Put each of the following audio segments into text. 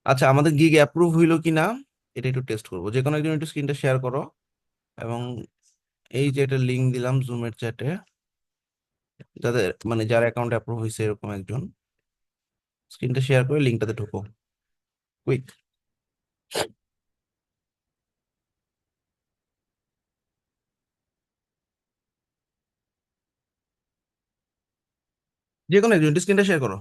আচ্ছা, আমাদের gig approve হইলো কিনা এটা একটু টেস্ট করবো। যে কোনো একজন একটু স্ক্রিনটা শেয়ার করো, এবং এই যে একটা লিঙ্ক দিলাম জুমের চ্যাটে, যাদের মানে যার অ্যাকাউন্ট অ্যাপ্রুভ হয়েছে এরকম একজন স্ক্রিনটা শেয়ার করে লিঙ্কটাতে ঢুকো কুইক। যে কোনো একজন স্ক্রিনটা শেয়ার করো।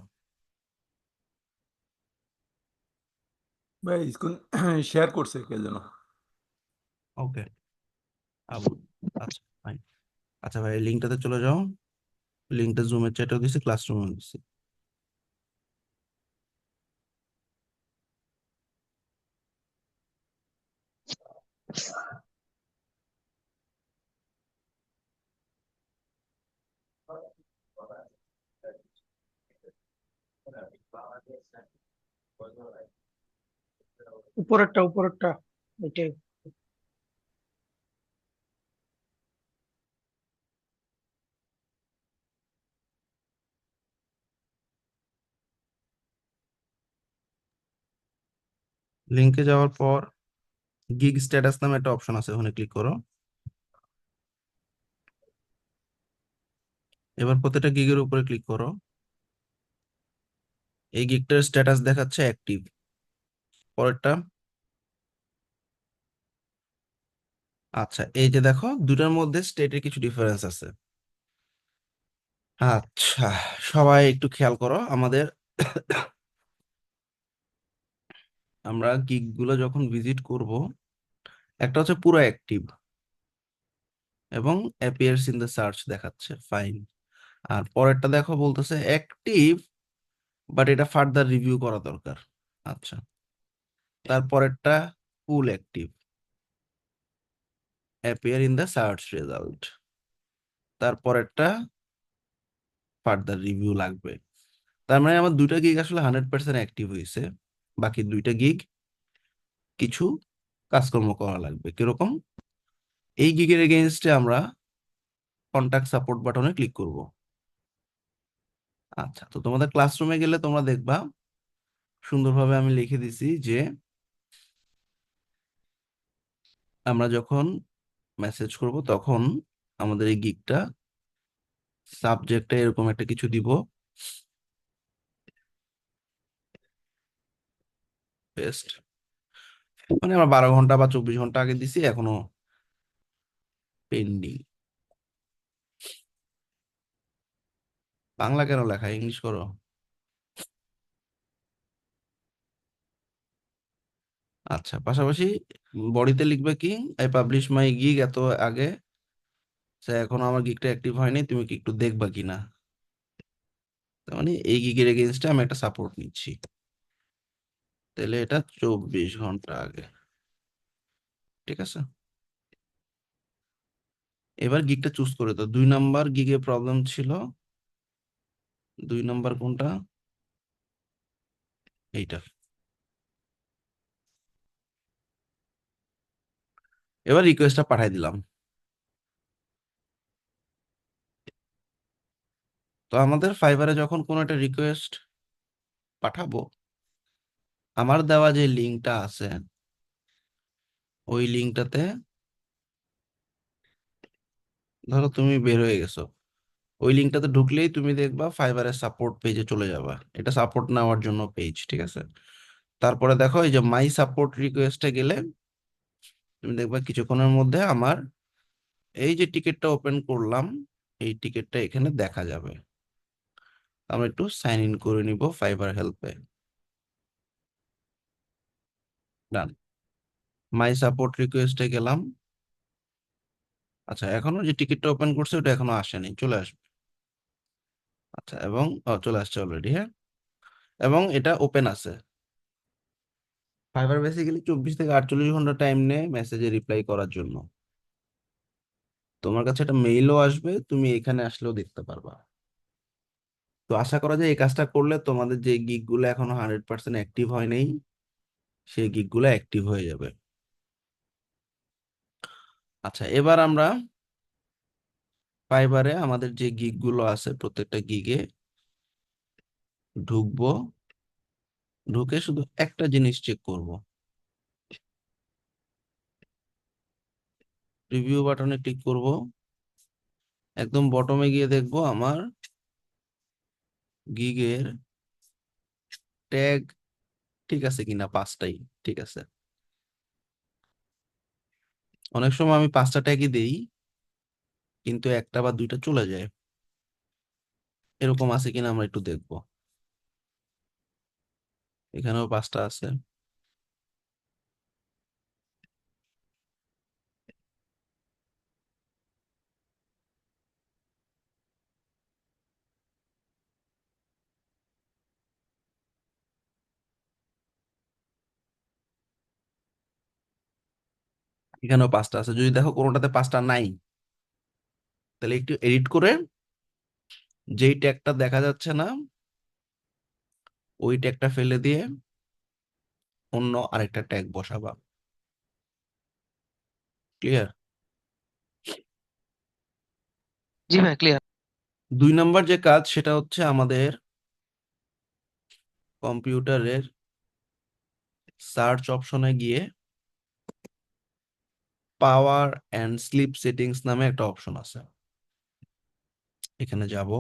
ভাই স্ক্রিন শেয়ার করছে কে যেন। ওকে, আবুল। আচ্ছা ফাইন। আচ্ছা ভাই, লিঙ্কটাতে চলে যাও। লিঙ্কটা জুমের চ্যাটেও দিছি, ক্লাসরুমেও দিছি। উপরেরটা উপরেরটা ওইটাই। লিঙ্কে যাওয়ার পর গিগ স্ট্যাটাস নামে একটা অপশন আছে, ওখানে ক্লিক করো। এবার প্রত্যেকটা গিগের উপরে ক্লিক করো। এই গিগটার স্ট্যাটাস দেখাচ্ছে অ্যাক্টিভ। পরেরটা। আচ্ছা, এই যে দেখো দুটার মধ্যে স্টেটের কিছু ডিফারেন্স আছে। আচ্ছা, সবাই একটু খেয়াল করো। আমাদের আমরা গিগ গুলো যখন ভিজিট করব, একটা হচ্ছে পুরো অ্যাক্টিভ এবং অ্যাপিয়ার্স ইন দ্য সার্চ দেখাচ্ছে, ফাইন। আর পরেরটা দেখো বলতেছে অ্যাক্টিভ, বাট এটা ফার্দার রিভিউ করা দরকার। আচ্ছা, তারপরেরটা full active, appear in the search result. তারপরেরটা ফার্দার রিভিউ লাগবে। তার মানে আমার দুইটা গিগ আসলে 100% অ্যাক্টিভ হয়েছে, বাকি দুইটা গিগ কিছু কাজকর্ম করা লাগবে। কিরকম? এই গিগের এগেইনস্টে আমরা কন্টাক্ট সাপোর্ট বাটনে ক্লিক করব। আচ্ছা, তো তোমাদের ক্লাসরুমে গেলে তোমরা দেখবা সুন্দরভাবে আমি লিখে দিছি যে আমরা যখন মেসেজ করব তখন আমাদের এই গিগটা সাবজেক্টে এরকম একটা কিছু দিব, পেস্ট। মানে আমরা 12 ঘন্টা বা 24 ঘন্টা আগে দিছি, এখনো পেন্ডিং। বাংলা কেন লেখা, ইংলিশ করো। আচ্ছা, পাশাপাশি বডিতে লিখবে কি, আই পাবলিশ মাই গিগ এত আগে, এখনো আমার গিগটা অ্যাক্টিভ হয়নি, তুমি কি একটু দেখবা কিনা। তার মানে এই গিগের এগেইনস্টে আমি একটা সাপোর্ট নিচ্ছি, তাহলে এটা 24 ঘন্টা আগে। ঠিক আছে, এবার গিগটা চুজ করে দাও। 2 নাম্বার গিগে প্রবলেম ছিল। 2 নাম্বার কোনটা? এইটা। এবার রিকোয়েস্টটা পাঠাই দিলাম। তো আমাদের ফাইবারে যখন কোনো একটা রিকোয়েস্ট পাঠাবো, আমার দেওয়া যে লিঙ্কটা আছে ওই লিঙ্কটাতে, ধরো তুমি বের হয়ে গেছো, ওই লিঙ্কটাতে ঢুকলেই তুমি দেখবা ফাইবারের সাপোর্ট পেজে চলে যাবা। এটা সাপোর্ট নেওয়ার জন্য পেজ, ঠিক আছে। তারপরে দেখো এই যে মাই সাপোর্ট রিকোয়েস্টে গেলে তুমি দেখবা কিছুক্ষণের মধ্যে আমার এই যে টিকিটটা ওপেন করলাম, এই টিকিটটা এখানে দেখা যাবে। আমরা একটু সাইন ইন করে নিব ফাইবার হেল্পে। ডান। মাই সাপোর্ট রিকোয়েস্টে গেলাম। আচ্ছা, এখনো যে টিকিটটা ওপেন করছে ওটা এখনো আসেনি, চলে আসবে। আচ্ছা, এবং চলে আসছে অলরেডি, হ্যাঁ। এবং এটা ওপেন আছে। ফাইবার বেসিক্যালি 24 থেকে 48 ঘন্টা টাইম নেয় মেসেজে রিপ্লাই করার জন্য। তোমার কাছে একটা মেইলও আসবে, তুমি এখানে আসলেও দেখতে পারবা। তো আশা করা যায় এই কাজটা করলে তোমাদের যে গিগ গুলো এখনো 100% অ্যাক্টিভ হয় নাই, সেই গিগ গুলো অ্যাক্টিভ হয়ে যাবে। আচ্ছা, এবার আমরা ফাইবারে আমাদের যে গিগ গুলো আছে প্রত্যেকটা গিগে ঢুকবো। ঢুকে শুধু একটা জিনিস চেক করব, রিভিউ বাটনে ক্লিক করব, একদম বটমে গিয়ে দেখবো আমার গিগের ট্যাগ ঠিক আছে কিনা, পাঁচটাই ঠিক আছে। অনেক সময় আমি পাঁচটা ট্যাগই দেই, কিন্তু একটা বা দুইটা চলে যায়, এরকম আছে কিনা আমরা একটু দেখবো। এখানেও পাঁচটা আছে। এখানেও পাঁচটা আছে। যদি দেখো কোনোটাতে পাঁচটা নাই, তাহলে একটু এডিট করে যেই ট্যাগটা দেখা যাচ্ছে না ওই ট্যাগটা ফেলে দিয়ে অন্য আরেকটা ট্যাগ বসাবা। ক্লিয়ার? জি ভাই, ক্লিয়ার। 2 নম্বর যে কাজ সেটা হচ্ছে আমাদের কম্পিউটারের সার্চ অপশনে গিয়ে পাওয়ার অ্যান্ড স্লিপ সেটিংস নামে একটা অপশন আছে, এখানে যাব।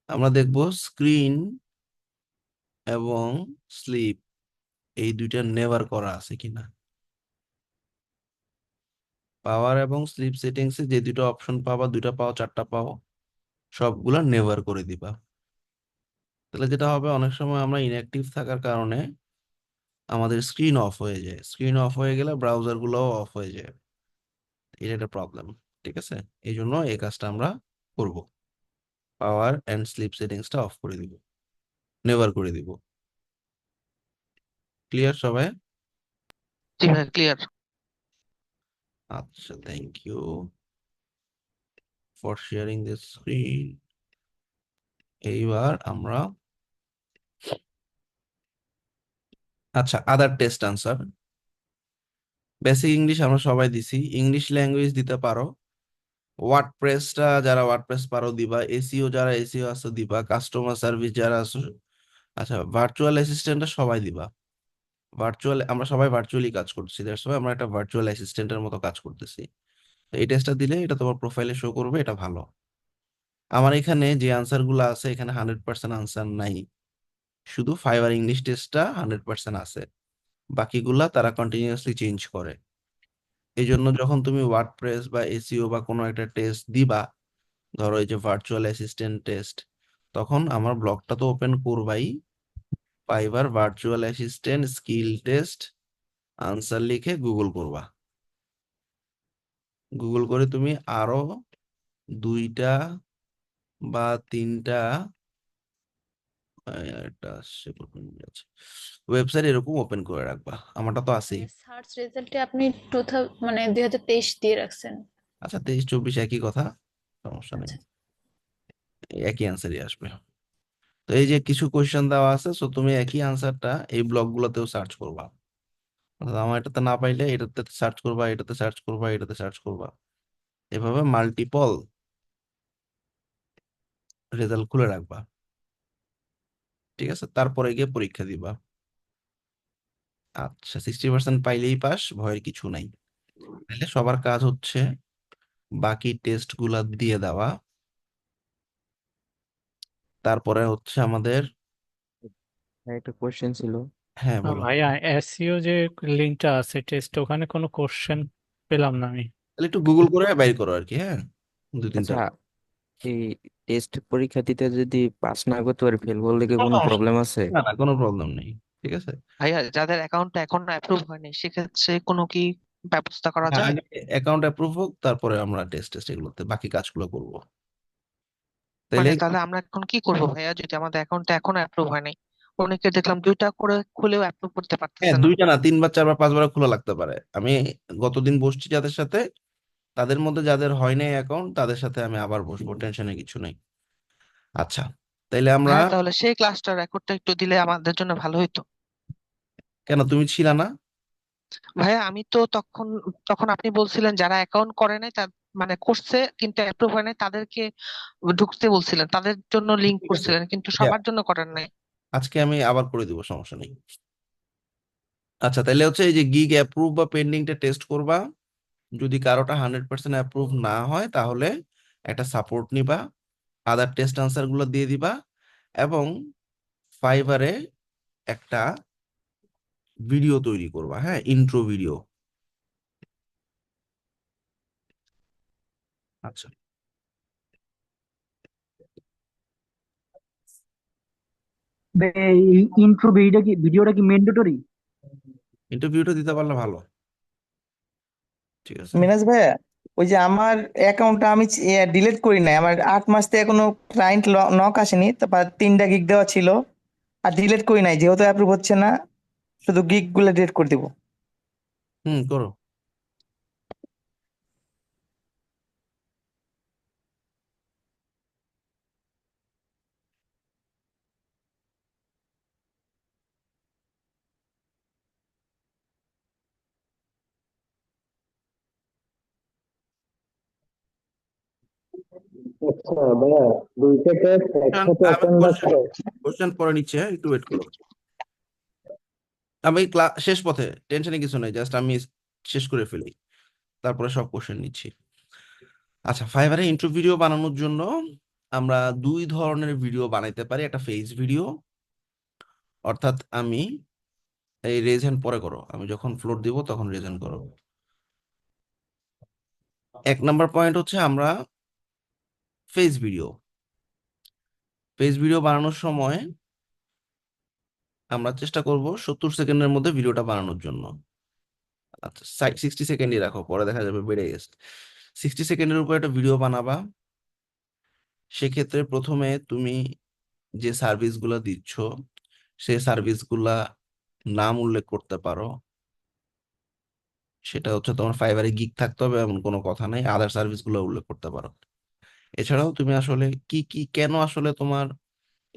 আমরা দেখব স্ক্রিন এবং স্লিপ এই দুইটা নেভার করা আছে কিনা। পাওয়ার এবং স্লিপ সেটিংসে যে দুটো অপশন পাবা, দুইটা পাও চারটা পাও, সবগুলা নেভার করে দিবা। তাহলে যেটা হবে, অনেক সময় আমরা ইনঅ্যাক্টিভ থাকার কারণে আমাদের স্ক্রিন অফ হয়ে যায়, স্ক্রিন অফ হয়ে গেলে ব্রাউজার গুলোও অফ হয়ে যায়, এটা একটা প্রবলেম। ঠিক আছে, এই জন্য এই কাজটা আমরা করব, পাওয়ার অ্যান্ড স্লিপ সেটিংসটা অফ করে দিব, নেভার করে দিব। ক্লিয়ার সবাই? জি ভাই, ক্লিয়ার। আচ্ছা, thank you for sharing this screen. এইবার আমরা, আচ্ছা, other test answer. Basic English আমরা সবাই দিছি, ইংলিশ ল্যাঙ্গুয়েজ দিতে পারো। ওয়ার্ডপ্রেসটা যারা ওয়ার্ডপ্রেস পারো দিবা, এসইও যারা এসইও আছে দিবা, কাস্টমার সার্ভিস যারা আছে। আচ্ছা, ভার্চুয়াল অ্যাসিস্ট্যান্টটা সবাই দিবা। ভার্চুয়াল, আমরা সবাই ভার্চুয়ালি কাজ করছি, দ্যাটস ওয়াই আমরা একটা ভার্চুয়াল অ্যাসিস্ট্যান্টের মতো কাজ করতেছি। তো এই টেস্টটা দিলে এটা তোমার প্রোফাইলে শো করবে, এটা ভালো। আমার এখানে যে আনসার গুলো আছে, এখানে 100% আনসার নাই, শুধু ফাইবার ইংলিশ টেস্টটা 100% আছে, বাকিগুলা তারা কন্টিনিউয়াসলি চেঞ্জ করে। এই জন্য যখন তুমি ওয়ার্ডপ্রেস বা এসইও বা কোনো একটা টেস্ট দিবা, ধরো এই যে ভার্চুয়াল অ্যাসিস্ট্যান্ট টেস্ট, তখন আমার ব্লগটা তো ওপেন করবাই, Fiverr virtual assistant skill test answer লিখে গুগল করবা। গুগল করে তুমি আরো দুইটা বা তিনটা একটা ওয়েবসাইট এরকম ওপেন করে রাখবা, আমারটা তো আছেই। মানে সার্চ রেজাল্টে আপনি মানে 2023 দিয়ে রাখছেন। আচ্ছা, 23 24 একই কথা, সমস্যা নেই, আচ্ছা। একই অ্যান্সারই আসবে। তো এই যে কিছু কোয়েশ্চেন দেওয়া আছে, সো তুমি একই আনসারটা এই ব্লগগুলোতেও সার্চ করবা, অর্থাৎ আমার এটাতে না পাইলে এটাতে সার্চ করবা, এটাতে সার্চ করবা, এটাতে সার্চ করবা, এভাবে মাল্টিপল রেজাল্ট খুলে রাখবা। ঠিক আছে, তারপরে গিয়ে পরীক্ষা দিবা। আচ্ছা, 60% পাইলেই পাস, ভয়ের কিছু নাই। তাহলে সবার কাজ হচ্ছে বাকি টেস্ট গুলা দিয়ে দেওয়া, তারপরে হচ্ছে আমাদের, হ্যাঁ, একটা কোশ্চেন ছিল। হ্যাঁ বলো। ভাইয়া এসইও যে লিঙ্কটা আছে টেস্ট, ওখানে কোনো কোশ্চেন পেলাম না আমি। তাহলে একটু গুগল করে বাইর করো আর কি, হ্যাঁ, দুই তিনটা। আচ্ছা, এই টেস্ট পরীক্ষা দিতে যদি পাস না করতে পারি, ফেল বললে কি কোনো কোনো সমস্যা প্রবলেম আছে? নেই। না না, কোনো প্রবলেম নেই, ঠিক আছে। ভাইয়া, যাদের অ্যাকাউন্টটা এখনো অ্যাপ্রুভ হয়নি, সেক্ষেত্রে কোনো কি ব্যবস্থা করা হ্যাঁ, যায়? আগে অ্যাকাউন্ট অ্যাপ্রুভ হোক, তারপরে আমরা টেস্ট টেস্ট এগুলোতে বাকি কাজগুলো করব। তাইলে মানে তাহলে আমরা এখন কি করবো ভাইয়া, যদি আমাদের অ্যাকাউন্টটা এখনো অ্যাপ্রুভ হয়নি? অনেকে দেখলাম 2টা করে খুলেও অ্যাপ্রুভ করতে হ্যাঁ, পারতেছে না। দুইটা না, 3 বার 4 বার 5 বার খোলা লাগতে পারে। আমি গতদিন বসছি যাদের সাথে, তাদের মধ্যে যাদের হয় নাই অ্যাকাউন্ট, তাদের সাথে আমি আবার বসবো, টেনশনে কিছু নেই। আচ্ছা, তাইলে আমরা, ভাইয়া, তাহলে সেই ক্লাসটার রেকর্ডটা একটু দিলে আমাদের জন্য ভালো হতো। কেন তুমি ছিল না? ভাইয়া, আমি তো তখন তখন আপনি বলছিলেন যারা অ্যাকাউন্ট করে নাই, তার মানে করছে কিন্তু অ্যাপ্রুভ হয় নাই, তাদেরকে ঢুকতে বলছিলেন, তাদের জন্য লিংক ঠিক আছে, করছিলেন, কিন্তু সবার জন্য করেন নাই। আজকে আমি আবার করে দিব, সমস্যা নেই। আচ্ছা, তাহলে হচ্ছে এই যে গিগ অ্যাপ্রুভ বা পেন্ডিংটা টেস্ট করবা। যদি কারোটা 100% অ্যাপ্রুভ না হয় তাহলে একটা সাপোর্ট নিবা, আদার টেস্ট আনসার গুলো দিয়ে দিবা, এবং ফাইবারে একটা ভিডিও তৈরি করবা, হ্যাঁ, ইন্ট্রো ভিডিও। আচ্ছা, এই ইন্ট্রো ভিডিওটা কি ম্যান্ডেটরি? ইন্টারভিউটা দিতে পারলে ভালো, ঠিক আছে। মিনাজ ভাইয়া, ওই যে আমার অ্যাকাউন্টটা আমি ডিলিট করি নাই, আমার 8 মাস থেকে এখনো ক্লায়েন্ট নক আসেনি, তারপর 3টা গিগ দেওয়া ছিল আর ডিলিট করি নাই, যেহেতু অ্যাপ্রুভ হচ্ছে না, শুধু গিগ গুলো ডিলিট করে দিব। করো। আচ্ছা ভাইয়া, দুইটা টেস্ট একসাথে আমি অ্যাটেন্ড না করে কোশ্চেন পরে নিচ্ছে, হ্যাঁ, একটু ওয়েট করো। আমি শেষ পথে, টেনশনে কিছু নাই, জাস্ট আমি শেষ করে ফেলি, তারপরে সব কোশ্চেন নিচ্ছি। আচ্ছা, ফাইবারে ইন্ট্রো ভিডিও বানানোর জন্য আমরা দুই ধরনের ভিডিও বানাইতে পারি। একটা ফেস ভিডিও, অর্থাৎ আমি এই রেজ হ্যান্ড পরে করো, আমি যখন ফ্লোর দিব তখন রেজ হ্যান্ড করো। 1 নাম্বার পয়েন্ট হচ্ছে আমরা ফেস ভিডিও বানানোর সময় আমরা চেষ্টা করব 70 সেকেন্ডের মধ্যে ভিডিওটা বানানোর জন্য। আচ্ছা, 60 সেকেন্ডই রাখো, পরে দেখা যাবে বেড়ে গেছে। 60 সেকেন্ডের উপর একটা ভিডিও বানাবা। সেক্ষেত্রে প্রথমে তুমি যে সার্ভিসগুলো দিচ্ছ সেই সার্ভিসগুলা নাম উল্লেখ করতে পারো। সেটা হচ্ছে তোমার ফাইবারে গিগ থাকতে হবে এমন কোনো কথা নাই, আদার সার্ভিসগুলো উল্লেখ করতে পারো। এছাড়াও তুমি আসলে কি কি কেন আসলে তোমার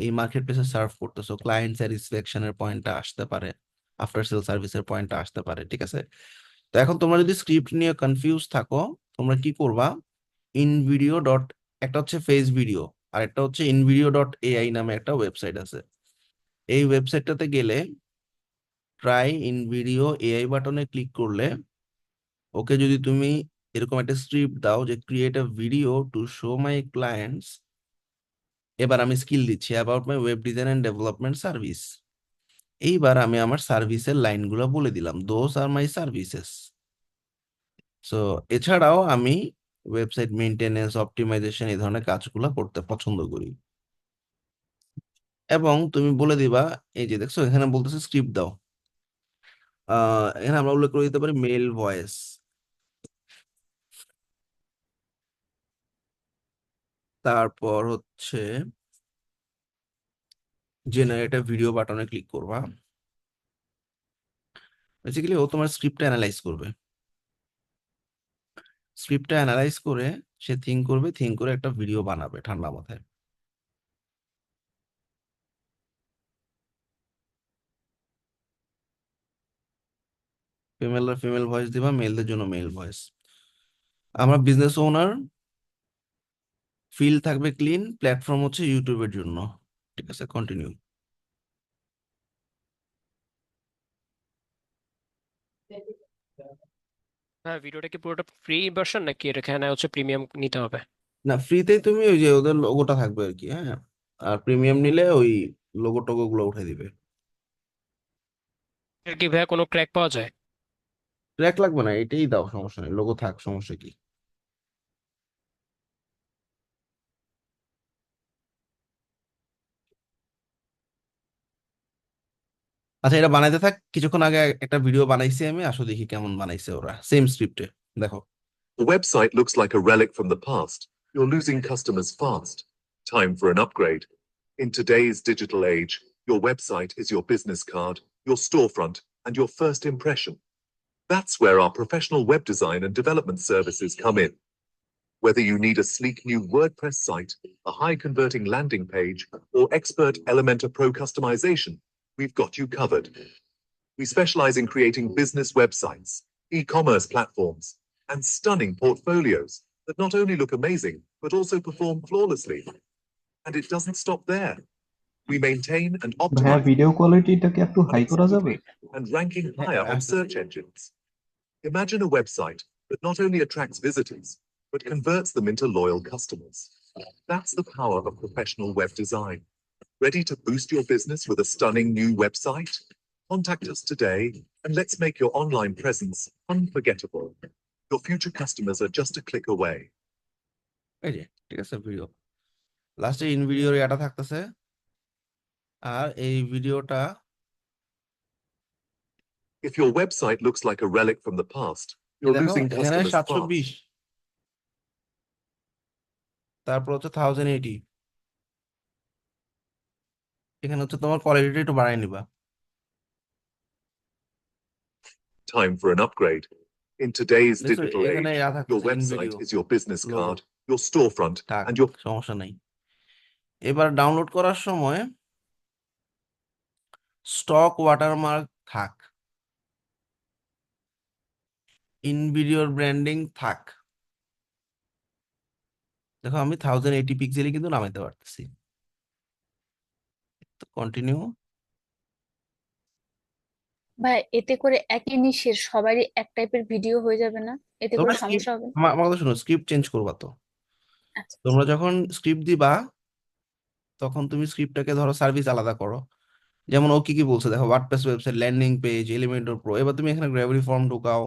এই মার্কেট প্লেসে সার্ভ করতেছো, ক্লায়েন্ট স্যাটিসফ্যাকশনের পয়েন্টটা আসতে পারে, আফটার সেল সার্ভিসের পয়েন্টটা আসতে পারে, ঠিক আছে। তো এখন তোমরা যদি স্ক্রিপ্ট নিয়ে কনফিউজ থাকো, তোমরা কি করবা, ইন ভিডিও ডট, একটা হচ্ছে ফেস ভিডিও আর একটা হচ্ছে InVideo.ai নামে একটা ওয়েবসাইট আছে। এই ওয়েবসাইটটাতে গেলে ট্রাই InVideo.ai বাটনে ক্লিক করলে ওকে যদি তুমি এরকম একটা স্ক্রিপ্ট দাও যে create a video to show my clients, এবার আমি স্কিল দিচ্ছি about my web design and development service. এইবার আমি আমার সার্ভিসের লাইনগুলো বলে দিলাম, those are my services. So এছাড়াও আমি ওয়েবসাইট মেইনটেনেন্স, অপটিমাইজেশন এই ধরনের কাজগুলো করতে পছন্দ করি। এবং তুমি বলে দিবা, এই যে দেখছো এখানে বলতেছে স্ক্রিপ্ট দাও, এখানে আমরা উল্লেখ করে দিতে পারি মেল ভয়েস। তারপর হচ্ছে জেনারেট ভিডিও বাটনে ক্লিক করবা। বেসিক্যালি ও তোমার স্ক্রিপ্টটা অ্যানালাইজ করবে, স্ক্রিপ্টটা অ্যানালাইজ করে সে থিঙ্ক করবে, থিঙ্ক করে একটা ভিডিও বানাবে ঠান্ডা মাথায়। ফিমেল ভয়েস দিবা, মেলদের জন্য মেল ভয়েস। আমরা বিজনেস ওনার, ফিল থাকবে ক্লিন, প্ল্যাটফর্ম হচ্ছে ইউটিউবের জন্য, ঠিক আছে, কন্টিনিউ। হ্যাঁ, ভিডিওটা কি পুরোটা ফ্রি ভার্সন নাকি এখানে হচ্ছে প্রিমিয়াম নিতে হবে? না, ফ্রিতেই তুমি ওই যে ওদের লোগোটা থাকবে আর কি, হ্যাঁ, আর প্রিমিয়াম নিলে ওই লোগো টোগো গুলো উঠে দিবে। এর কি ভাইয়া কোনো ক্র্যাক পাওয়া যায়? ট্র্যাক লাগবে না, এটাই দাও, সমস্যা নেই, লোগো থাক, সমস্যা কি। আচ্ছা, এটা বানাইতে থাক, কিছুক্ষণ আগে একটা ভিডিও বানাইছি আমি, আসো দেখি কেমন বানাইছে ওরা সেম স্ক্রিপ্টে, দেখো। The website looks like a relic from the past. You're losing customers fast. Time for an upgrade. In today's digital age, your website is your business card, your storefront, and your first impression. That's where our professional web design and development services come in. Whether you need a sleek new WordPress site, a high-converting landing page, or expert Elementor Pro customization, we've got you covered. We specialize in creating business websites, e-commerce platforms, and stunning portfolios that not only look amazing, but also perform flawlessly. And it doesn't stop there. We maintain and ভাইয়া optimize video কোয়ালিটিটা কি একটু high করা যাবে? and ranking higher on absolutely. search engines. Imagine a website that not only attracts visitors, but converts them into loyal customers. That's the power of professional web design. Ready to boost your business with a stunning new website? Contact us today and let's make your online presence unforgettable. Your future customers are just a click away. এই যে ঠিক আছে video লাস্টে in ভিডিওর এটা থাকতেছে আর এই ভিডিওটা If your website looks like a relic from the past, এই you're দেখো losing এখানে customers 720 fast. তারপর হচ্ছে 1080 এখানে হচ্ছে তোমার কোয়ালিটিটা একটু বাড়াই নিবা Time for an upgrade. In today's দেখছো digital এখানে age, ইয়া your থাকতেছে in website video is your business logo card, your storefront, থাক and your সমস্যা নাই এবার ডাউনলোড করার সময় স্টক ওয়াটারমার্ক থাক ইন ভিডিওর ব্র্যান্ডিং থাক দেখো আমি 1080 পিক্সেলই কিন্তু নামাইতে পারতেছি তো কন্টিনিউ ভাই এতে করে একই নিশের সবারই এক টাইপের ভিডিও হয়ে যাবে না? এতে করে তোমরা সমস্যা হবে না? আমার কথা শোনো স্ক্রিপ্ট চেঞ্জ করবা তো আচ্ছা তোমরা যখন স্ক্রিপ্ট দিবা তখন তুমি স্ক্রিপ্টটাকে ধরো সার্ভিস আলাদা করো যেমন ও কি কি বলছে দেখো WordPress website landing page Elementor Pro এবার তুমি এখানে গ্র্যাভিটি ফর্ম ঢুকাও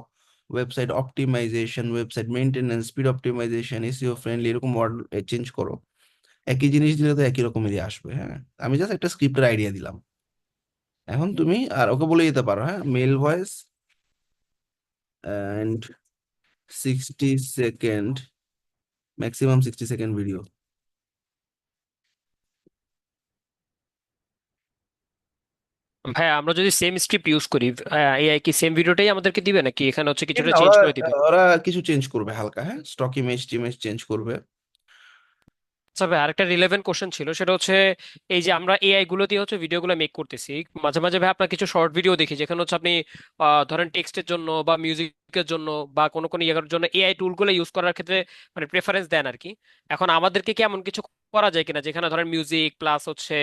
website optimisation website maintenance speed optimisation SEO friendly এরকম ওয়ার্ড চেঞ্জ করো একই জিনিস দিলে তো একই রকমেরই আসবে হ্যাঁ আমি জাস্ট একটা স্ক্রিপ্টের আইডিয়া দিলাম এখন তুমি আর ওকে বলে দিতে পারো হ্যাঁ mail voice and 60 second maximum 60 second video ভাইয়া আমরা যদি সেম স্ক্রিপ্ট ইউজ করি এআই কি সেম ভিডিওটাই আমাদেরকে দিবে নাকি এখানে হচ্ছে কিছুটা না, চেঞ্জ ওরা করে দিবে? ওরা কিছু চেঞ্জ করবে হালকা হ্যাঁ স্টক ইমেজ টিমেজ চেঞ্জ করবে আচ্ছা ভাই আরেকটা রিলেভেন্ট কোশ্চেন ছিল সেটা হচ্ছে এই যে আমরা এআই গুলো দিয়ে হচ্ছে ভিডিওগুলো মেক করতেছি মাঝে মাঝে ভাই আপনার কিছু শর্ট ভিডিও দেখি যেখানে হচ্ছে আপনি ধরেন টেক্সটের জন্য বা মিউজিকের জন্য বা কোনো কোনো ইয়ার জন্য এআই টুলগুলো ইউজ করার ক্ষেত্রে মানে প্রেফারেন্স দেন আর কি। এখন আমাদেরকে কি এমন কিছু করা যায় কিনা যেখানে ধরেন মিউজিক প্লাস হচ্ছে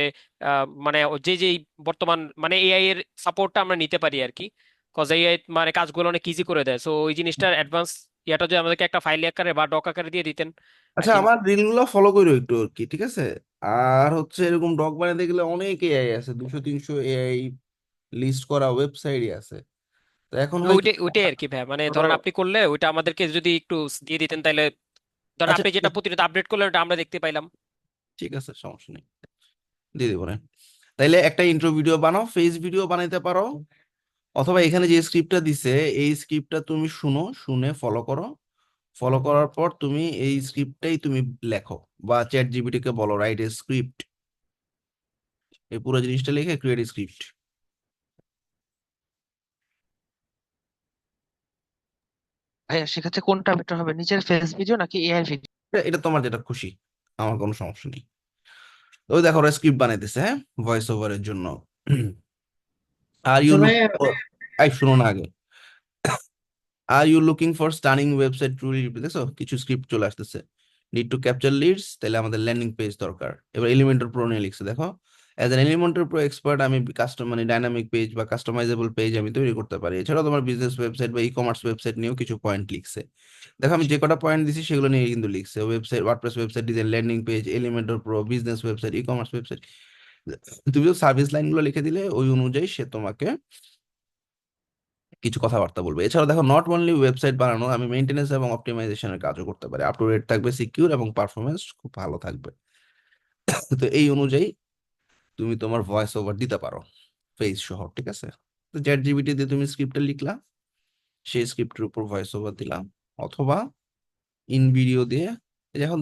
মানে যে যে বর্তমান মানে এআই এর সাপোর্টটা আমরা নিতে পারি আর কি, কজ এআই মানে কাজগুলো অনেক ইজি করে দেয়, সো ওই জিনিসটার অ্যাডভান্স ইয়াটা যদি আমাদেরকে একটা ফাইল আকারে বা ডক আকারে দিয়ে দিতেন আই আচ্ছা থিঙ্ক। আমার রিল গুলো ফলো করো একটু আর কি ঠিক আছে আর হচ্ছে এরকম ডগ বানাতে গেলে অনেক এআই আছে 200-300 এআই লিস্ট করা ওয়েবসাইটই আছে তো এখন হয় কি ওইটাই ওইটাই আর কি ভাই, মানে ধরো ধরেন আপনি করলে ওইটা আমাদেরকে যদি একটু দিয়ে দিতেন তাহলে ধরেন আচ্ছা আপনি যেটা প্রতিনিয়ত আপডেট করলেন ওটা আমরা দেখতে পাইলাম। ঠিক আছে সমস্যা নেই দিয়ে দেবো না তাইলে একটা ইন্ট্রো ভিডিও বানাও ফেস ভিডিও বানাইতে পারো অথবা এখানে যে স্ক্রিপ্টটা দিছে এই স্ক্রিপ্টটা তুমি শুনো শুনে ফলো করো ফলো করার পর তুমি এই স্ক্রিপ্টটাই তুমি লেখো বা চ্যাট জিপিটি কে বলো রাইট এ স্ক্রিপ্ট এই পুরো জিনিসটা লিখে ক্রিয়েট স্ক্রিপ্ট ভাইয়া সেক্ষেত্রে কোনটা বেটার হবে, নিজের ফেস ভিডিও নাকি এআই ভিডিও? এটা তোমার যেটা খুশি আমার কোনো সমস্যা নেই ওই দেখো ওরা স্ক্রিপ্ট বানাইতেছে হ্যাঁ ভয়েস ওভারের জন্য আর ইউ লুক এই শুনো না আগে are you looking for stunning website truly দেখছো কিছু স্ক্রিপ্ট চলে আসতেছে নিড টু ক্যাপচার লিডস তাহলে আমাদের ল্যান্ডিং পেজ দরকার এবার এলিমেন্টর প্রো নিয়ে লিখছে দেখো as an Elementor pro expert আমি কাস্টম মানে ডাইনামিক পেজ বা কাস্টমাইজেবল পেজ আমি তৈরি করতে পারি এছাড়াও তোমার বিজনেস ওয়েবসাইট বা ই কমার্স ওয়েবসাইট নিয়েও কিছু পয়েন্ট লিখছে দেখো আমি যে কটা পয়েন্ট দিছি সেগুলো নিয়ে কিন্তু লিখছে website WordPress website design landing page Elementor pro business website e commerce website তুমি তো সার্ভিস লাইনগুলো লিখে দিলে ওই অনুযায়ী সে তোমাকে কিছু কথাবার্তা বলবে এছাড়াও দেখো নট অনলি ওয়েবসাইট বানানো আমি মেইনটেনেন্স এবং অপটিমাইজেশনের কাজও করতে পারি আপ টু ডেট থাকবে সিকিউর এবং পারফরমেন্স খুব ভালো থাকবে তো এই অনুযায়ী তুমি তোমার ভয়েস ওভার দিতে পারো ফেস সহ ঠিক আছে তো চ্যাট জিপিটি দিয়ে তুমি স্ক্রিপ্টটা লিখলা সেই স্ক্রিপ্টের উপর ভয়েস ওভার দিলাম অথবা ইন ভিডিও দিয়ে এখন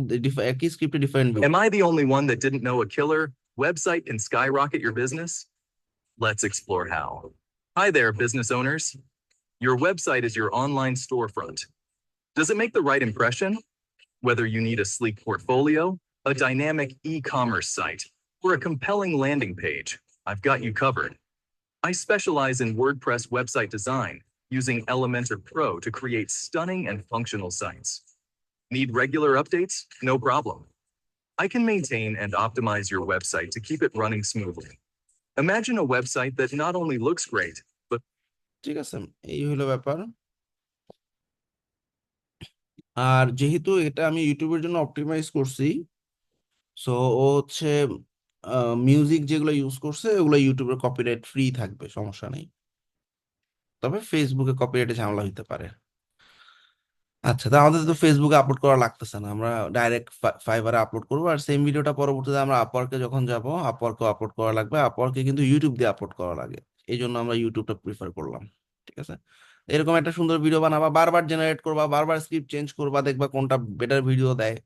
একই স্ক্রিপ্টে different Am I the only one that didn't know a killer website can skyrocket your business? Let's explore how. Hi there, business owners. Your website is your online storefront. Does it make the right impression? Whether you need a sleek portfolio, a dynamic e-commerce site, or a compelling landing page, I've got you covered. I specialize in WordPress website design using Elementor Pro to create stunning and functional sites. Need regular updates? No problem. I can maintain and optimize your website to keep it running smoothly. Imagine a website that not only looks great, but ঠিক আছে, এই হলো ব্যাপার। আর যেহেতু এটা আমি ইউটিউবের জন্য অপটিমাইজ করছি, সো ও হচ্ছে মিউজিক যেগুলো ইউজ করছে ওগুলো ইউটিউবের কপিরাইট ফ্রি থাকবে, সমস্যা নেই। তবে ফেসবুকে কপিরাইটে ঝামেলা হইতে পারে। আচ্ছা, তা আমাদের তো ফেসবুকে আপলোড করা লাগতেছে না, আমরা ডাইরেক্ট ফাইবারে আপলোড করবো। আর সেম ভিডিওটা পরবর্তীতে আমরা আপওয়ার্কে যখন যাব, আপওয়ার্কে আপলোড করা লাগবে। আপওয়ার্কে কিন্তু ইউটিউব দিয়ে আপলোড করা লাগে, এই জন্য আমরা ইউটিউবটা প্রিফার করলাম। ঠিক আছে, এরকম একটা সুন্দর ভিডিও বানাবা, বারবার জেনারেট করবা, বারবার স্ক্রিপ্ট চেঞ্জ করবা, দেখবা কোনটা বেটার ভিডিও দেয়।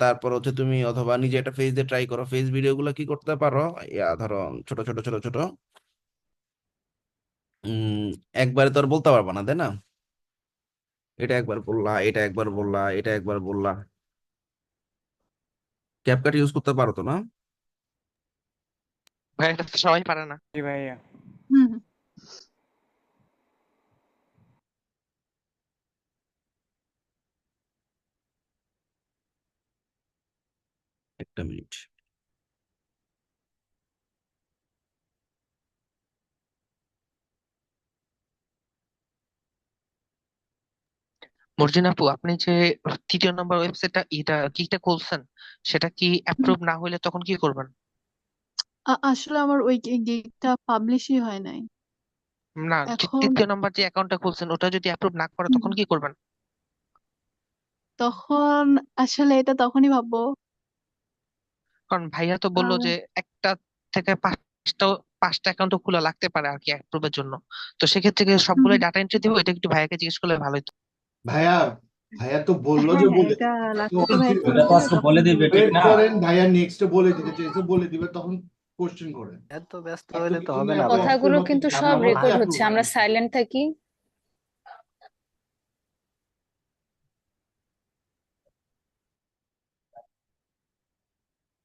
তারপর হচ্ছে তুমি অথবা নিজে একটা ফেস দিয়ে ট্রাই করো। ফেস ভিডিও গুলো কি করতে পারো, ধরো ছোট ছোট ছোট ছোট একবারে তো আর বলতে পারবা না, তাই না? এটা একবার বললা, এটা একবার বললা, এটা একবার বললা। ক্যাপকাট ইউজ করতে পারো তো না? ভাই এটা তো সবাই পারে না। জি ভাইয়া। হুম। একটা মিনিট। মর্জিনা আপু, আপনি যে 3য় নম্বর ওয়েবসাইটটা কিটা খুলছেন, সেটা কি অ্যাপ্রুভ না হলে তখন কি করবেন? আসলে আমার ওই গিগটা পাবলিশই হয় নাই না, এখন। 3য় নম্বর যে অ্যাকাউন্টটা খুলছেন ওটা যদি অ্যাপ্রুভ না করে তখন কি করবেন? তখন আসলে এটা তখনই ভাববো। কারণ ভাইয়া তো বললো আহ, যে একটা থেকে পাঁচটা অ্যাকাউন্ট খোলা লাগতে পারে আর কি অ্যাপ্রুভের জন্য। তো সেক্ষেত্রে কি সবগুলো হুম। ডাটা এন্ট্রি দিব? এটা একটু ভাইয়াকে জিজ্ঞেস করলে ভালো হতো। ভাইয়া ভাইয়া তো বললো হ্যাঁ যে হ্যাঁ, বলে এটা দিবে। তো লাস্টে ভাইয়া ওটা তো আজকে বলে দিবে, ঠিক ওয়েট না? করেন, ভাইয়া নেক্সট বলে দিতে চাইছে, বলে দিবে তখন কোশ্চেন করেন। এত ব্যস্ত এত হলে তো কিছু হবে না, না এত ভাই। কথাগুলো অস্থির হতে কিন্তু চান সব না, রেকর্ড হতে হচ্ছে, approve আমরা হয়। সাইলেন্ট থাকি।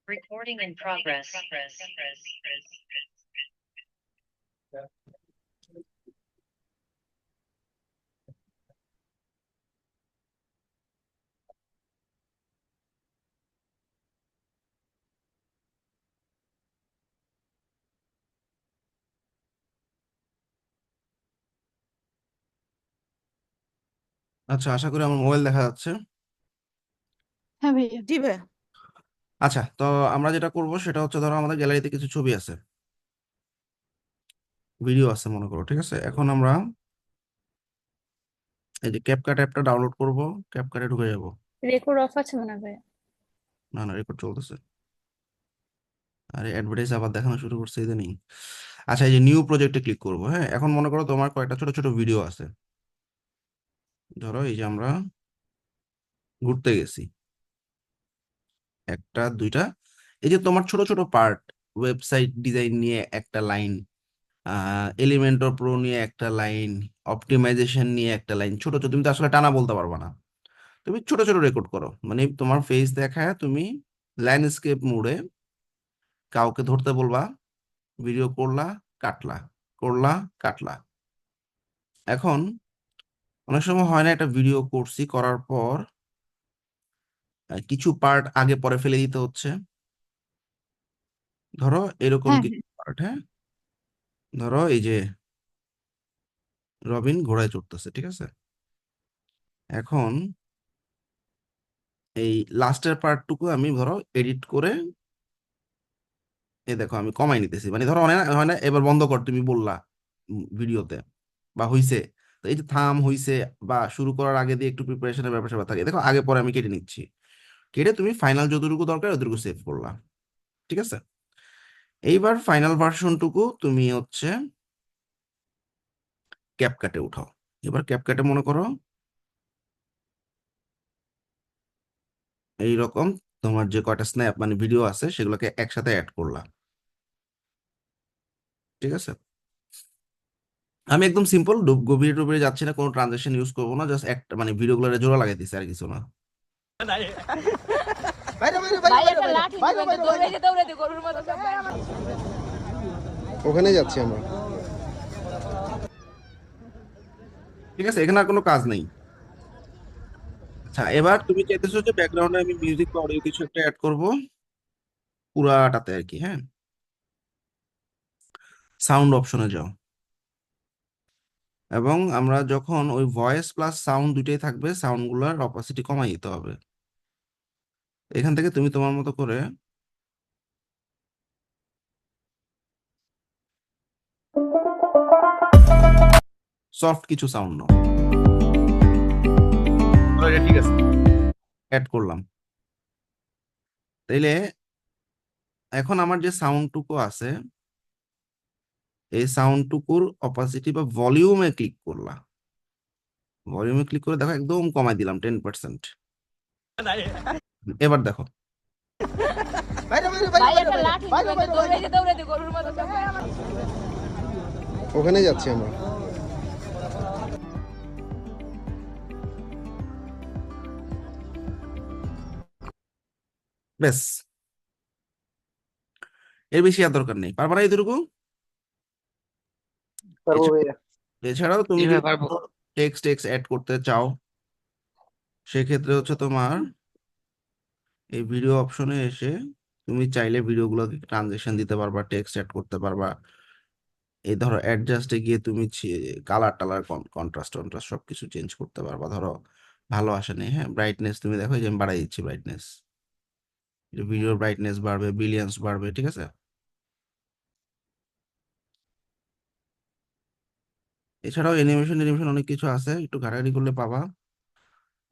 Recording in progress. আচ্ছা, আশা করি আমার মোবাইল দেখা যাচ্ছে। হ্যাঁ ভাইয়া। জি ভাই। আচ্ছা, তো আমরা যেটা করব সেটা হচ্ছে, ধরো আমাদের গ্যালারিতে কিছু ছবি আছে, ভিডিও আছে মনে করো, ঠিক আছে? এখন আমরা এই যে ক্যাপকাট অ্যাপটা ডাউনলোড করব, ক্যাপকাটে ঢুকে যাব। রেকর্ড অফ আছে মনে হয় ভাই। না না, রেকর্ড চলতেছে। আরে অ্যাডভার্টাইজ আবার দেখানো শুরু করছে ইদানিং। আচ্ছা, এই যে নিউ প্রজেক্টে ক্লিক করব। হ্যাঁ, এখন মনে করো তোমার কয়েকটা ছোট ছোট ভিডিও আছে। ধরো এই যে আমরা ঘুরতে গেছি, একটা দুইটা। এই যে তোমার ছোট ছোট পার্ট, ওয়েবসাইট ডিজাইন নিয়ে একটা লাইন, এলিমেন্টর প্রো নিয়ে একটা লাইন, অপটিমাইজেশন নিয়ে একটা লাইন, ছোট ছোট, তুমি তো আসলে টানা বলতে পারবা না। তুমি ছোট ছোট রেকর্ড করো, মানে তোমার ফেস দেখায় তুমি ল্যান্ডস্কেপ মোডে কাউকে ধরতে বলবা, ভিডিও করলা, কাটলা, করলা, কাটলা। এখন অনেক সময় হয় না, একটা ভিডিও করছি, করার পর কিছু পার্ট আগে পরে ফেলে দিতে হচ্ছে। ধরো এরকম হ্যাঁ কিছু হ্যাঁ। পার্ট, হ্যাঁ, ধরো এই যে রবিন ঘোড়ায় চড়তেছে, ঠিক আছে? এখন এই লাস্টের পার্টটুকু আমি ধরো এডিট করে, এই দেখো আমি কমাই নিতেছি, মানে ধরো অনেক হয় না, এবার বন্ধ কর তুমি বললা ভিডিওতে, বা হইছে, তো এই যে থাম হইছে বা শুরু করার আগে দিয়ে একটু প্রিপারেশনের ব্যাপার স্যাপার থাকে, দেখো আগে পরে আমি কেটে নিচ্ছি। কেটে তুমি ফাইনাল যতটুকু দরকার অতটুকু সেভ করলা, ঠিক আছে? এইবার ফাইনাল ভার্সনটুকু তুমি হচ্ছে ক্যাপকাটে উঠাও। এবার ক্যাপকাটে মনে করো এইরকম তোমার যে কয়টা স্ন্যাপ মানে ভিডিও আছে সেগুলোকে একসাথে অ্যাড করলা, ঠিক আছে? আমি একদম সিম্পল, গভীরে টভীরে যাচ্ছি না, কোনো ট্রানজাকশন ইউজ করবো না, জাস্ট একটা মানে ভিডিওগুলো জোড়া লাগাই দিচ্ছি, আর কিছু না। ওখানে যাচ্ছি আমরা। ঠিক আছে, এখানে আর কোনো কাজ নেই। আচ্ছা, এবার তুমি চাইতেছো যে ব্যাকগ্রাউন্ডে আমি মিউজিক বা অডিও কিছু একটা অ্যাড করব, পুরাটাতে আর কি। হ্যাঁ, সাউন্ড অপশনে যাও, এবং আমরা যখন ওই ভয়েস প্লাস সাউন্ড দুইটাই থাকবে, সাউন্ড গুলার অপাসিটি কমাই দিতে হবে। এখান থেকে তুমি তোমার মতো করে সফট কিছু সাউন্ড নাও, ঠিক আছে, অ্যাড করলাম। তাইলে এখন আমার যে সাউন্ডটুকু আছে, এই সাউন্ডটুকুর অপাসিটি বা ভলিউমে ক্লিক করলাম, ভলিউমে ক্লিক করে দেখো একদম কমাই দিলাম 10%। এবার দেখো, ওখানে যাচ্ছি আমরা। ব্যাস, এর বেশি আর দরকার নেই। পারবা না এতটুকু? পারবো ভাইয়া। এছাড়াও তুমি জি যদি ভাই পারবো। টেক্সট টেক্সট অ্যাড করতে চাও, সেক্ষেত্রে হচ্ছে তোমার এই ভিডিও অপশনে এসে তুমি চাইলে ভিডিওগুলোকে ট্রানজেকশন দিতে পারবা, টেক্সট অ্যাড করতে পারবা। এই ধরো অ্যাডজাস্টে গিয়ে তুমি কালার টালার কন্ট্রাস্ট টন্ট্রাস্ট সবকিছু চেঞ্জ করতে পারবা। ধরো ভালো আসেনি, হ্যাঁ, ব্রাইটনেস তুমি দেখো, এই যে আমি বাড়াই দিচ্ছি ব্রাইটনেস, ভিডিওর ব্রাইটনেস বাড়বে, বিলিয়ন্স বাড়বে, ঠিক আছে। এছাড়াও অ্যানিমেশন অ্যানিমেশন অনেক কিছু আছে, একটু ঘাটাঘাটি করলে পাবা।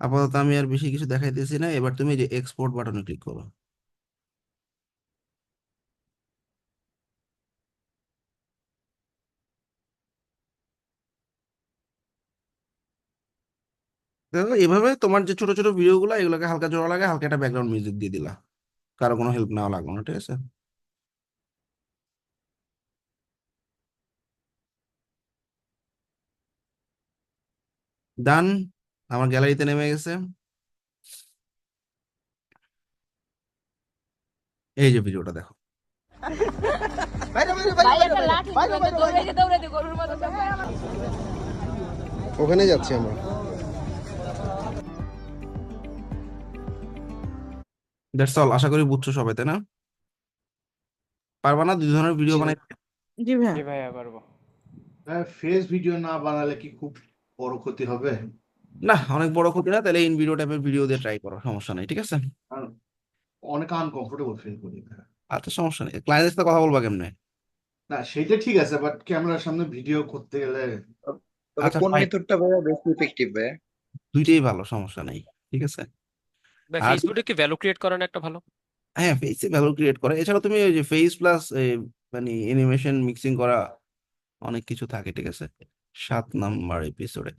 আপাতত আমি আর বেশি কিছু দেখাইতেছি না। এবার তুমি এই যে এক্সপোর্ট বাটনে ক্লিক করো। দেখো এভাবে তোমার যে ছোট ছোট ভিডিও গুলো, এগুলোকে হালকা জোড়া লাগে, হালকা একটা ব্যাকগ্রাউন্ড মিউজিক দিয়ে দিলা, কারো কোনো হেল্প নেওয়া লাগবে না, ঠিক আছে। ডান, আমার গ্যালারিতে নেমে গেছে। এই যে ভিডিওটা দেখো, ওখানে যাচ্ছি আমরা। That's all. আশা করি বুঝছো সবাই, তাই না? পারবা না দুই ধরনের ভিডিও বানাই? জি ভাইয়া। জি ভাইয়া পারবো। ফেস ভিডিও না বানালে কি খুব বড় ক্ষতি হবে? না, অনেক বড় ক্ষতি না। তাহলে ইন ভিডিও টাইপের ভিডিও দিয়ে ট্রাই করো, সমস্যা নেই, ঠিক আছে। আর অনেক আনকমফোর্টেবল ফিল করি। আচ্ছা, সমস্যা নেই। ক্লায়েন্টের সাথে কথা বলবা কেমনে? না সেটা ঠিক আছে, বাট ক্যামেরার সামনে ভিডিও করতে গেলে তবে আচ্ছা কোন ফাইন, মেথডটা ভাইয়া বেশি ইফেক্টিভ ভাইয়া? দুইটাই ভালো, সমস্যা নেই, ঠিক আছে। ভাই আর ফেসবুকে কি ভ্যালু ক্রিয়েট করানো একটা ভালো? হ্যাঁ, ফেসে ভ্যালু ক্রিয়েট করে। এছাড়া তুমি ওই যে ফেস প্লাস মানে অ্যানিমেশন মিক্সিং করা অনেক কিছু থাকে, ঠিক আছে, 7 নাম্বার এপিসোডে।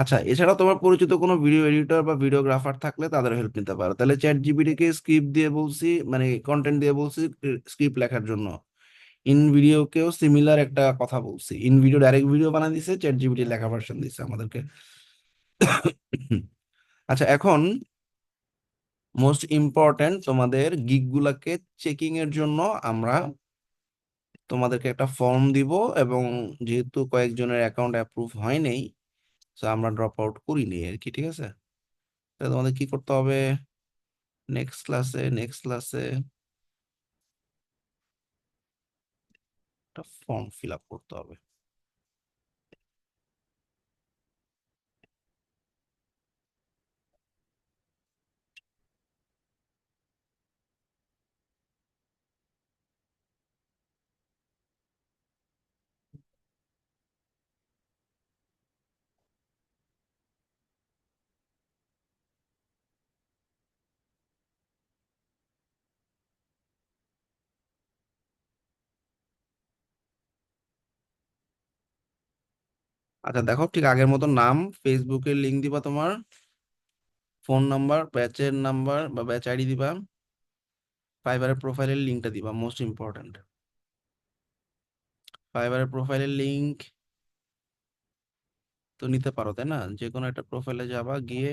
আচ্ছা, এছাড়াও তোমার পরিচিত কোনো ভিডিও এডিটর বা ভিডিওগ্রাফার থাকলে তাদের হেল্প নিতে পারো। তাহলে চ্যাট জিপিটিকে স্ক্রিপ্ট দিয়ে বলছি, মানে কন্টেন্ট দিয়ে বলছি স্ক্রিপ্ট লেখার জন্য। ইন ভিডিওকেও সিমিলার একটা কথা বলছি, ইন ভিডিও ডাইরেক্ট ভিডিও বানিয়ে দিছে, চ্যাট জিপিটি লেখা ভার্সন দিছে আমাদেরকে। আচ্ছা, এখন মোস্ট ইম্পর্টেন্ট, তোমাদের গিগ গুলাকে চেকিং এর জন্য আমরা তোমাদেরকে একটা ফর্ম দিব, এবং যেহেতু কয়েকজনের অ্যাকাউন্ট অ্যাপ্রুভ হয় নাই, তো আমরা ড্রপ আউট করিনি আর কি, ঠিক আছে। তাহলে তোমাদের কি করতে হবে, নেক্সট ক্লাসে একটা ফর্ম ফিল আপ করতে হবে। আচ্ছা দেখো, ঠিক আগের মতো নাম, ফেসবুকের লিঙ্ক দিবা, তোমার ফোন নাম্বার, ব্যাচের নাম্বার বা ব্যাচ আইডি দিবা, ফাইবারের প্রোফাইলের লিঙ্কটা দিবা, মোস্ট ইম্পর্ট্যান্ট। ফাইবারের প্রোফাইলের লিঙ্ক তো নিতে পারো, তাই না? যে কোনো একটা প্রোফাইলে যাবা, গিয়ে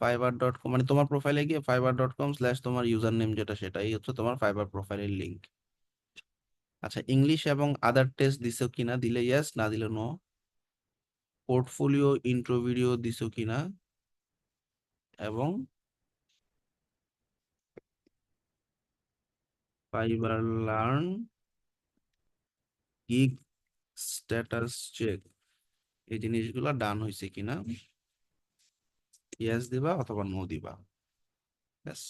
fiverr.com, মানে তোমার প্রোফাইলে গিয়ে fiverr.com/ তোমার ইউজার নেম যেটা, সেটাই হচ্ছে তোমার ফাইবার প্রোফাইলের লিঙ্ক। আচ্ছা, ইংলিশ এবং আদার টেস্ট দিছো কিনা, দিলে ইয়েস, না দিলে নো। পোর্টফোলিও ইন্ট্রো ভিডিও দিছো কিনা, এবং Fiverr learn gig status check, এই জিনিসগুলো ডান হয়েছে কিনা ইয়েস দিবা অথবা নো দিবা। ব্যাস,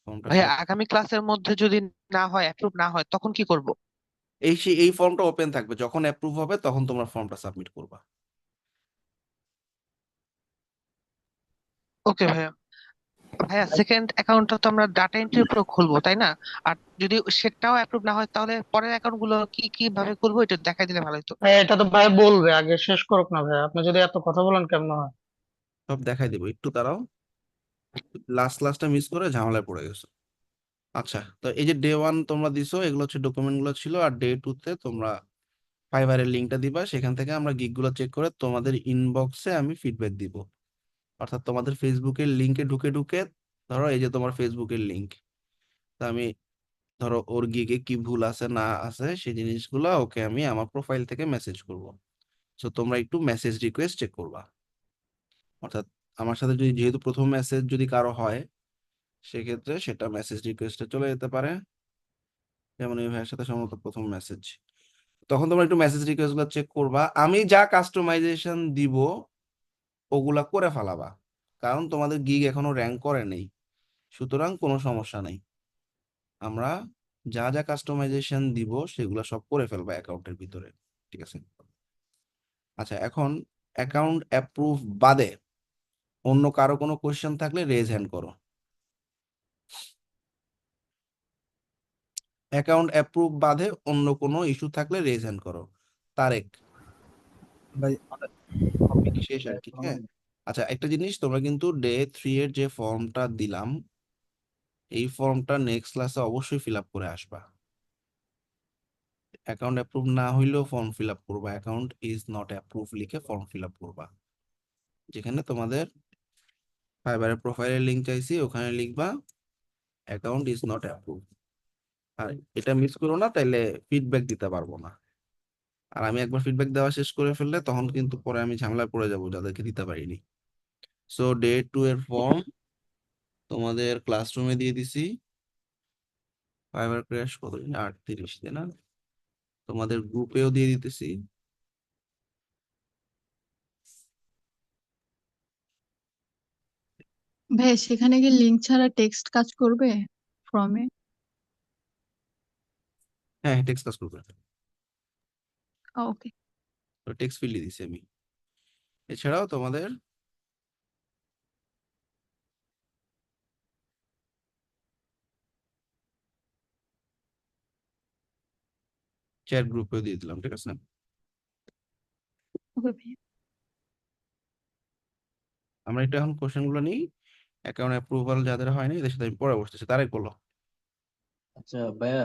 ফর্মটা ভাইয়া আগামী ক্লাসের মধ্যে যদি না হয়, অ্যাপ্রুভ না হয়, তখন কি করব? এই ফর্মটা ওপেন থাকবে, যখন অ্যাপ্রুভ হবে তখন তোমরা ফর্মটা সাবমিট করবা। ওকে ভাইয়া। ভাইয়া সেকেন্ড অ্যাকাউন্টটা তো আমরা ডাটা এন্ট্রির উপর খুলবো, তাই না? আর যদি সেটাও অ্যাপ্রুভ না হয়, তাহলে পরের অ্যাকাউন্ট গুলো কি কিভাবে করবো এটা দেখাই দিলে ভালো হতো। এটা তো ভাই বলবে, আগে শেষ করুক না ভাই, আপনি যদি এত কথা বলেন কেমন হয়? সব দেখাই দেবো, একটু তারাও লাস্টটা মিস করে ঝামেলায় পড়ে গেছো। আচ্ছা, তো এই যে ডে 1 তোমরা দিছো, এগুলো হচ্ছে ডকুমেন্ট গুলো ছিল, আর ডে 2 তে তোমরা ফাইবারের লিঙ্কটা দিবা, সেখান থেকে আমরা গিগ গুলো চেক করে তোমাদের ইনবক্সে আমি ফিডব্যাক দিব। অর্থাৎ তোমাদের ফেসবুকের লিঙ্কে ঢুকে ঢুকে, ধরো এই যে তোমার ফেসবুকের লিঙ্ক, তা আমি ধরো ওর গিগে কি ভুল আছে না আছে সেই জিনিসগুলো ওকে আমি আমার প্রোফাইল থেকে মেসেজ করব। সো তোমরা একটু মেসেজ রিকোয়েস্ট চেক করবা। অর্থাৎ আমার সাথে যদি, যেহেতু প্রথম মেসেজ যদি কারো হয়, সেক্ষেত্রে সেটা মেসেজ রিকোয়েস্টে চলে যেতে পারে। যেমন এই ভাইয়ের সাথে সম্ভবত প্রথম মেসেজ, তখন তোমরা একটু মেসেজ রিকোয়েস্ট গুলো চেক করবা। আমি যা কাস্টমাইজেশন দিব ওগুলা করে ফেলাবা, কারণ তোমাদের গিগ এখনো র্যাঙ্ক করে নেই, সুতরাং কোনো সমস্যা নেই। আমরা যা যা কাস্টমাইজেশন দিব সেগুলো সব করে ফেলবা অ্যাকাউন্টের ভিতরে, ঠিক আছে? আচ্ছা, এখন অ্যাকাউন্ট অ্যাপ্রুভ বাদে অন্য কারো কোনো কোশ্চেন থাকলে রেজ হ্যান্ড করো। অ্যাকাউন্ট অ্যাপ্রুভ বাদে অন্য কোনো ইস্যু থাকলে রেজ হ্যান্ড করো। তারেক, ভাই টপিক শেষ আর কি, হ্যাঁ। আচ্ছা, একটা জিনিস, তোমরা কিন্তু ডে 3 এর যে ফর্মটা দিলাম, এই ফর্মটা নেক্সট ক্লাসে অবশ্যই ফিল আপ করে আসবা। অ্যাকাউন্ট অ্যাপ্রুভ না হইলেও ফর্ম ফিল আপ করবা, অ্যাকাউন্ট ইজ নট অ্যাপ্রুভ লিখে ফর্ম ফিল আপ করবা। যেখানে তোমাদের ফাইবারের প্রোফাইলের লিংক চাইছি, ওখানে লিখবা অ্যাকাউন্ট ইজ নট অ্যাপ্রুভ। আর এটা মিস করো না, তাইলে ফিডব্যাক দিতে পারবো না। আর আমি একবার ফিডব্যাক দেওয়া শেষ করে ফেললে তখন কিন্তু পরে আমি ঝামেলায় পড়ে যাব যাদেরকে দিতে পারিনি। সো ডে 2 এর ফর্ম তোমাদের ক্লাসরুমে দিয়ে দিছি। ফাইবার ক্র্যাশ কতদিন, 38 দিন না, তোমাদের গ্রুপেও দিয়ে দিতেছি। ভাই সেখানে কি লিঙ্ক ছাড়া টেক্সট কাজ করবে ফর্মে? হ্যাঁ, টেক্সট কাজ করবে, ওকে। টেক্সট ফিল্ডে দিছি আমি। এছাড়াও তোমাদের চ্যাট গ্রুপেও দিয়ে দিলাম, ঠিক আছে? ওকে ভাই। আমরা এটা এখন কোশ্চেন গুলো নিই। অ্যাকাউন্ট অ্যাপ্রুভাল যাদের হয়নি এদের সাথে আমি পরে বসতেছি। তারেক বলো। আচ্ছা ভাইয়া,